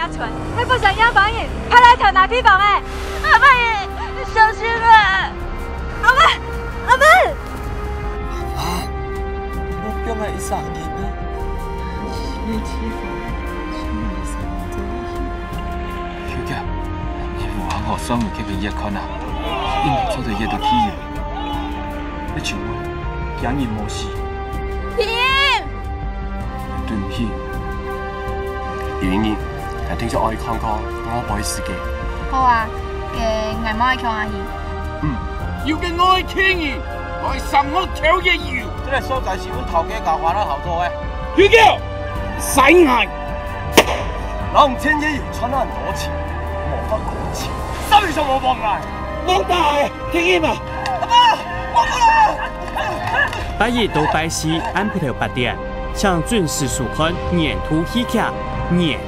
甲出来，还不想养房人，派来跳哪地方诶？阿妈耶，小心啊！阿文，阿文，我表妹3年啊，没欺负，小姐，你武行学双会去个热看啊，因为做到热就起了。你像我，惊人无事。平，对唔起。圆圆，聽咗愛看過我背事嘅。好啊，嘅藝媽強阿姨。要嘅愛傾兒，來什麼條嘅要？這個所在是阮頭家教還了後座嘅。小叫使嗌，冷天也有穿爛多錢，無法過錢，心上冇幫嗌。冇大聽嘛？阿爸，我過來。8日到8時安排到8點，請準時收看《年圖喜劇》年。